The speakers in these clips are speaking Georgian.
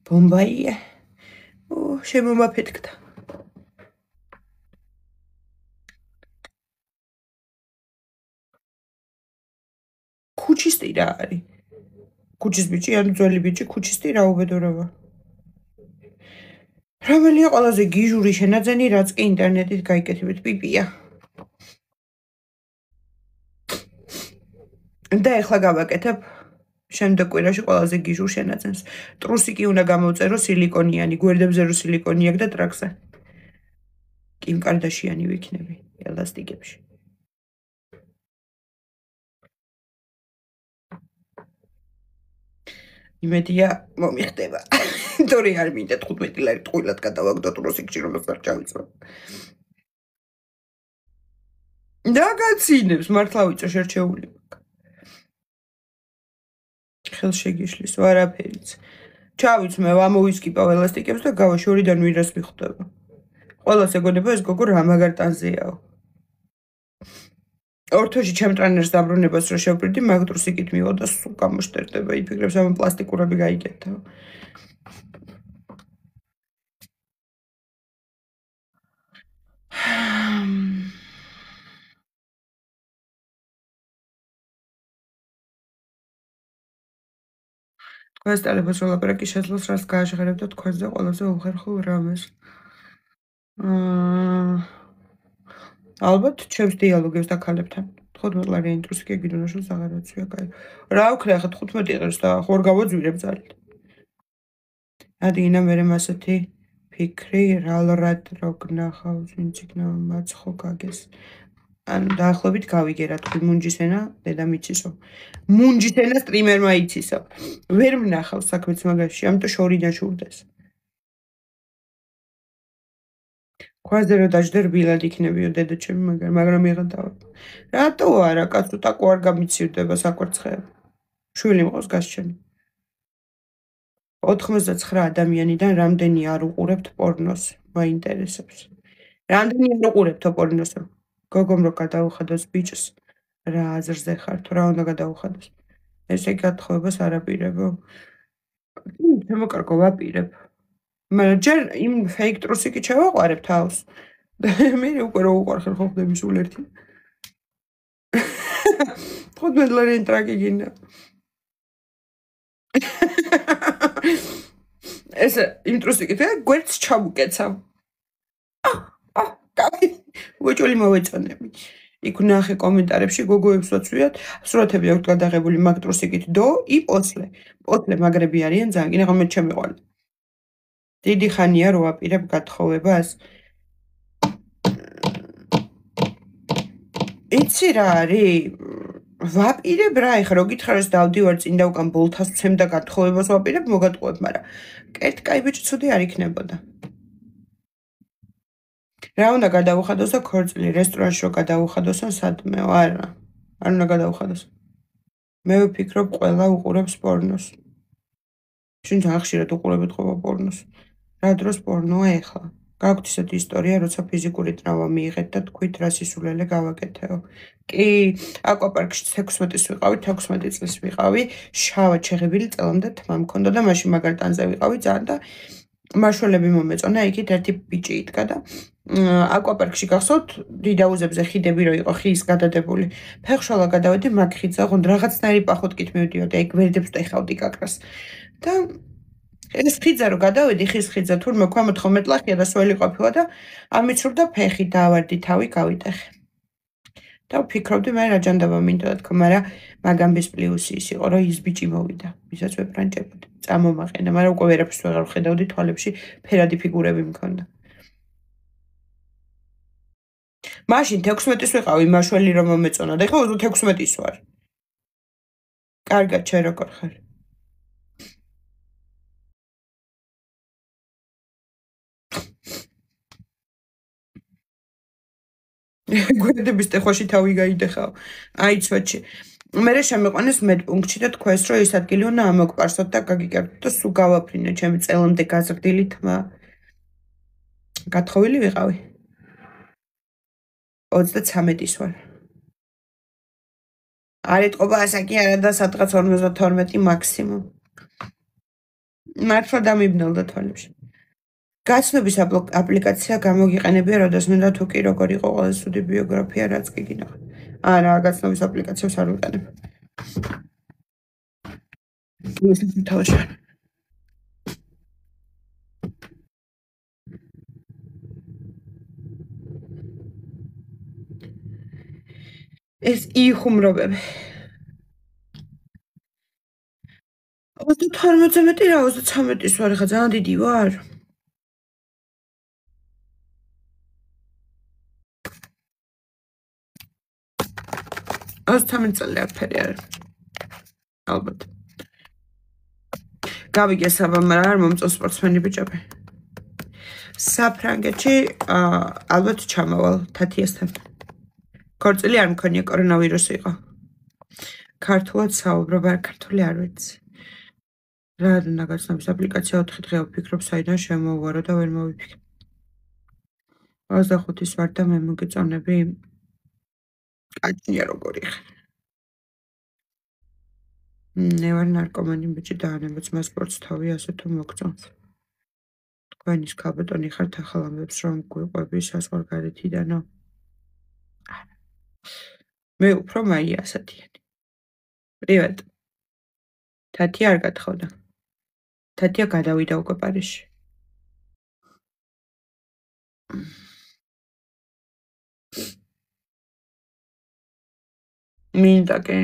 ბომბაია. შემომაფეთქდა. ქუჩისტი რა არის? ქუჩის ბიჭი, ანუ ძველი ბიჭი, ქუჩისტი რა უბედურება. რომელია ყველაზე გიჟური შენაძენი, რაც კი ინტერნეტით გაიკეთებთ? პიპია. და ეხლა გავაკეთებ შემდეგ კვირაში ყველაზე გიჟურ შენაძენს. ტრუსიკი უნდა გამოვწერო სილიკონიანი, გვერდებზე რო სილიკონი აქვს და ტრაქზე. კიმ კარდაშიანი ვიქნები ელასტიკებში. იმედია მომიხდება. თორე არ მინდა 15 ლარი ტყუილად გადავაგდო ტრუსიკში რომ არ ჩავიწვა. და გაცინებს მართლა ვიწო შერჩეული. ხელ შეგიშლის ვარაფერიც. ჩავიცმევ ამოვისკიპავ ელასტიკებს და გავა შორიდან ვირას მიხვდება. ყველას ეგონება ეს გოგო რა მაგარ ტანზეაო. ორთოში ჩემ ტრენერს დაბრუნებას რო შევპირდი, მაგ ტრუსიკით მივა და სულ გამოშტერდება, იფიქრებს ამ პლასტიკურები გაიგეთო. თქვენს ტელეფონს ვლაპარაკი შეძლოს რას გააჟღერებ და თქვენს და ყველაზე უხერხულ რამეს. ალბათ ჩემს დიალოგებს და ქალებთან. 15 ლარიანი ტრუსიკი გიდონაშოს აღარაცია, კაი. რა ვქრე ახლა 15 ღირს და ხორ გავოძვირებ ძალით. ადინა მერე მასეთი ფიქრი რალრად როგნახავს ვინციკნა მაცხო გაგეს. ანუ დაახლოებით გავიგე რა თქვი მუნჯისენა დედამიწისო. მუნჯისენა სტრიმერმა იცისო. ვერ მნახავს საქმეც მაგაში, ამიტომ შორიდან შურდეს. ქვაზე რო დაждერ ბილად იქნებიო დედაჩემი მაგრამ იღადავა. რატო არა კაცო ტაკო არ გამიცივდება საკვერცხეები. შვილი მყავს გასჩენი. 99 ადამიანიდან რამდენი არ უყურებთ პორნოს? მაინტერესებს. რამდენი არ უყურებთ პორნოსო? გოგომ რო გადაუხადოს ბიჭს რა აზრზე ხარ თუ რა უნდა გადაუხადოს? ესე გათხოვებას არ აპირებო. შემოკარგო ვაპირებ. მაგრამ ჯერ იმ ფეიქ ტრუსიკი ჩავაყარებ თავს. მე უკვე რო უყარხარ ხობდები სულ ერთი. 15 ლარიანი ტრაკი გინდა. ეს იმ ტრუსიკით გვერდს ჩამუკეცავ. უეჭველი მოვეწონები. იქ ნახე კომენტარებში გოგოებს ვაცვიათ, სურათები აქვს გადაღებული მაგ ტრუსიკით დო ი პოცლე. პოცლე მაგრები არიან ძალიან, კინაღამ მე ჩემიყვანა. დიდი ხანია რო აპირებ გათხოვებას. იცი რა არის? ვაპირებ რა ეხა რო გითხარეს დავდივარ წინ და უკან ბოლთას ვცემ და გათხოვებას ვაპირებ მოგატყუებ, მაგრამ კაი ბიჭი ცუდი არ იქნებოდა. რა უნდა გადაუხადოს და ქორწილი რესტორანში რო გადაუხადოს ან სადმეო, არა. არ უნდა გადაუხადოს. მე ვფიქრობ ყველა უყურებს პორნოს. შენ ხშირად უყურებთ ხოლმე პორნოს. რა დროს პორნოა ეხლა? გაქვთ ისეთი ისტორია, როცა ფიზიკური ტრავმა მიიღეთ და თქვით რა სისულელე გავაკეთეო. კი, აკვაპარკში 16 ვიყავი, 16 წლის ვიყავი, შავად შეღებილი წელამდე თმა მქონდა და მაშინ მაგარ ტანზე ვიყავი ძალიან და მაშველები მომეწონა, იქით ერთი ბიჭი იდგა და აკვაპარკში გახსოვთ, დიდაუზებზე ხიდები რო იყო ხის გადადებული. ფეხშვალა გადავედი მაგ ხიდზე, ხომ რაღაცნაირი პახოტკით მივდიოდი, აი გვერდებს ტეხავდი კაკრას. და ეს ხიდზე რო გადავედი, ხის ხიდზე თურმე ქვემოთ 19 ლახია და სველი ყოფილა და ამიცურდა ფეხი, დავარდი თავი, გავიტეხე. და ვფიქრობდი მე რა ჯანდაბა მინდოდა თქო, მაგრამ მაგამბის პლუსი ის იყო, რომ ის ბიჭი მოვიდა, ვისაც ვებრანჭებოდი. წამომაყენა, მაგრამ უკვე ვერაფერს ვეღარ ვხედავდი თვალებში, ფერადი ფიგურები მქონდა. მაშინ 16-ის ვიყავი, მაშველი რომ მომეწონა და ეხლა 16-ის ვარ. კარგად, შენ როგორ ხარ? გვერდების ტეხვაში თავი გაიდეხავ. აი ცოტში. მერე შემიყვანეს მედპუნქტში და თქვენს რომ ეს ადგილი უნდა ამოგპარსოთ და გაგიკეთოთ და სულ გავაფრინე ჩემი წელამდე გაზრდილი თმა. გათხოვილი ვიყავი. 33-ის ვარ. არ ეთყობა ასაკი არა და სადღაც 52 მაქსიმუმ. მართლა დამიბნელდა თვალებში. გაცნობის აპლიკაცია გამოგიყენებია, როდესაც მინდა თუ კი როგორ იყო ყველაზე ცუდი ბიოგრაფია, რაც კი გინახავთ. არა, გაცნობის აპლიკაციას არ ვიყენებ. ის თავში. ეს იხუმრობები. 28-ზე მეტი რა, 33-ის ვარ, ხა ძალიან დიდი ვარ. ას 13 წელი არაფერი არ. ალბათ. გავიგე საბამ რა არ მომწონს სპორტსმენი ბიჭები. საფრანგეთში ალბათ ჩამავალ თათიასთან. ქორწილი არ მქონია, კორონავირუსი იყო. ქართულად საუბრობ, არ ქართული არ ვიცი. რა ნაგაცნობის აპლიკაცია 4 დღე ვფიქრობ, საიდან შემოვარო და ვერ მოვიფიქრე. 25-ის ვარ და მე მოგეწონები. კაჭია როგორი ხარ. მე ვარ ნარკომანი ბიჭი და ანებოც მას სპორტს თავი ასე თუ მოგწონს. თქვენის ქალბატონი ხართ ახალ ამბებს რომ გვიყვები საზღვარგარეთიდანო. მე უფრო მაია ასათიანი. პრივატ. თათია არ გათხოვდა. თათია გადავიდა უკვე პარიზში. მინდა კი.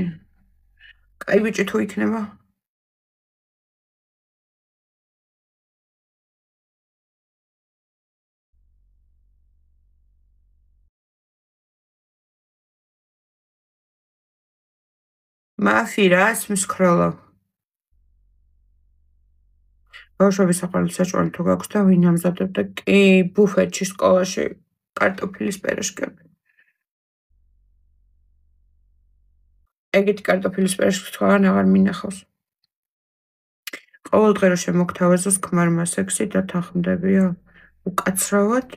კაი ბიჭი თუ იქნება. მაფირას მსქროლო. ბავშვების საყვარელი საჭმელი თუ გაქვს და ვინ ამზადებდა? კი, ბუფეტში სკოლაში კარტოფილის პერეშკები. ეგეთი კარტოფილის პერეშკი თქვენ აღარ მინახავს. ყოველ დღე რომ შემოგთავაზოს ქმარმა სექსი და თანხმდებია უკაცრავად.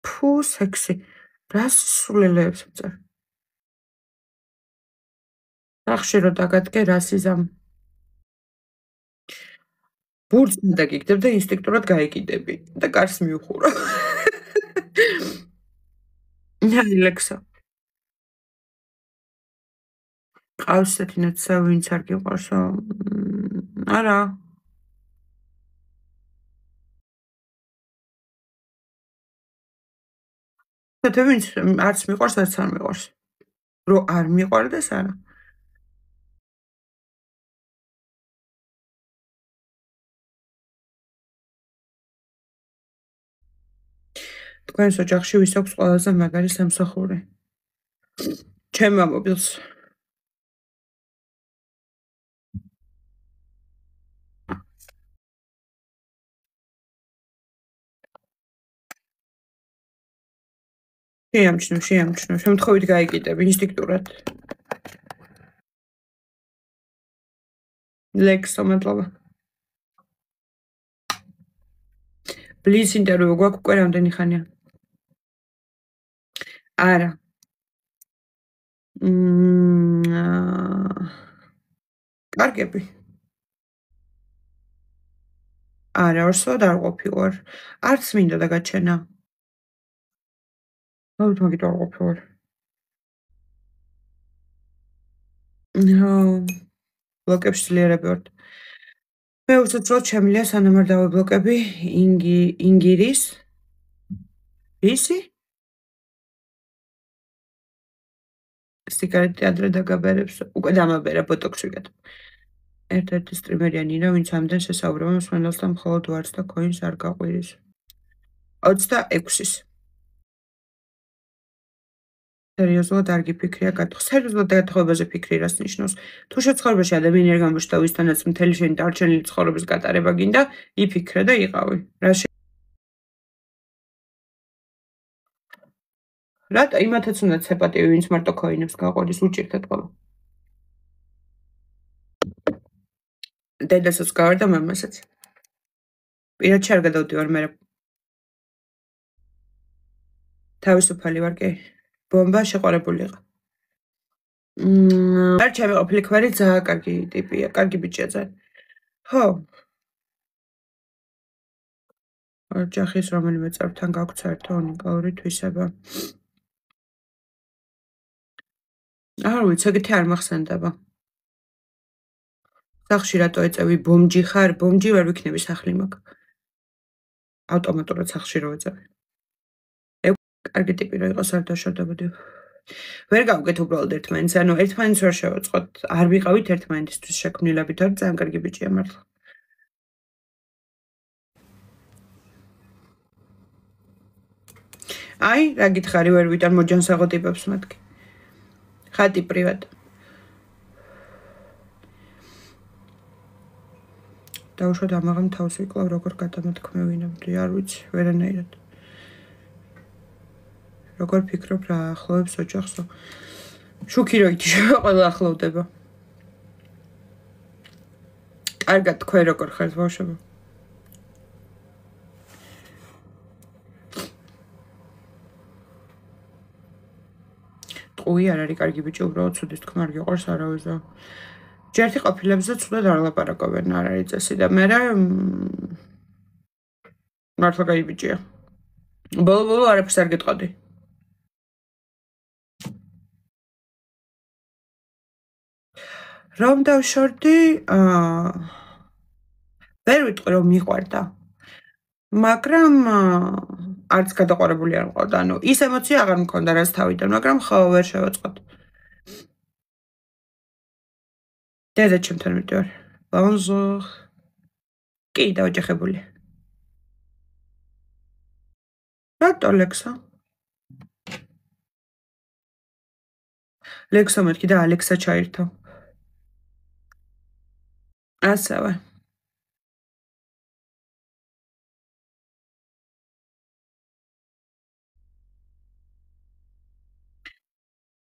ფუ, სექსი. რას სულელეებს წერ? სახში რო დაგადგე რასიზამ. ბურთს დაგიგდებ და ინსტინქტურად გაიგიდები და კარს მიუხურო. ნაილექსა. ყავს ესეთი ნაცა, ვინც არ გიყვარსო? არა. და ვინც არც მიყვარს, არც არ მიყვარს. რო არ მიყვარდეს, არა. თქვენს ოჯახში ვის აქვს ყველაზე მაგარი სამსახური? ჩემ მამობილს. შეამჩნევ. შემთხვევით გაიგიდები ინსტინქტურად. ლექსო მადლობა. ბლის ინტერვიუ გვაქვს უკვე რამდენი ხანია? არა. კარგები. არა, ორსოდ არ ყოფილვარ. არც მინდა და გაჩენა. ალბათ მაგით არ ყოფილვარ. ბლოკებში ძლიერები ვართ. მე უცოცხლოდ შემიძლია სანამ არ დავიბლოკები ინგირის. ისი? სიგარეტი ადრე დაგაბერებს, უკვე დამაბერა ბოტოქსი გატო. ერთ-ერთი სტრიმერია ნინა, ვინც ამდენ შესაუბრება მსმენელს და მხოლოდ ვარდს და ქოინს არ გაყვირის. 26-ის. სერიოზულად არ გიფიქრია სერიოზულად გათხოვებაზე ფიქრი რას ნიშნავს? თუ შეცხოვრებაში ადამიანი არ გამოჩნდა, ვისთანაც მთელი შენი დარჩენილი ცხოვრების გატარება გინდა, იფიქრე და იყავი. რატო იმათაც უნდა ცეპატივი, ვინც მარტო ქოინებს გაყვირის, უჭირდეთ ყველა. დედასაც გავარ და მამასაც. პირადში არ გადავდივარ მე. თავისუფალი ვარ კი. ბომბა შეყვარებული იყო. არ ჩემი ყოფილი ქმარი ძალიან კარგი ტიპია, კარგი ბიჭია ძალიან. ხო, ოჯახის რომელიმე წევრთან გაქვთ საერთო უნიკალური თვისება. არ ვიცი, ეგეთი არ მახსენდება. სახლში რატო ეწევი? ბომჯი ხარ? ბომჯი ვერ ვიქნები, სახლი მაქვს. ავტომატურად სახლში რო ეწევი. კარგი ტიპი რო იყოს, არ დაშორდებოდი. ვერ გავგეთ უბრალოდ ერთმანეთს, ანუ ერთმანეთს ვერ შევაწყოთ. არ ვიყავით ერთმანეთისთვის შექმნილები, თორე ძალიან კარგი ბიჭია მართლა. აი, რა გითხარი, ვერ ვიტან მოჯანსაღო ტიპებს მათი. ხატი პრივატ. დაუშვათ ამაღამ თავს ვიკლავ, როგორ გადამოთქმევინებდი, არ ვიცი, ვერანაირად. როგორ ფიქრობ რა ახლოვებს ოჯახსო? შუქი რო ითიშება, ყველა ახლოვდება. კარგად თქვენ როგორ ხართ ბავშვებო? ტყუი არ არის კარგი ბიჭი, უბრალოდ ცუდის თქმა არ გიყვარს არავის. ჯერთი ყოფილებზე ცუდად არ ლაპარაკობენ, არ არის წესი და მე მართლა კარგი ბიჭია. ბოლო არაფერს არ გეტყოდი. რომ დავშორდი, ვერ ვიტყვი რომ მიყვარდა. მაგრამ არც გადაყვარებული არ მყავდა, ანუ ის ემოცია აღარ მქონდა რაც თავიდან, მაგრამ ხო ვერ შევაწყოთ. დედა ჩემთან მიდევარ. Bonjour. კი, დაოჯახებული. რატო ლექსა? ლექსა მეთქი და ალექსა ჩაირთო. ასევე.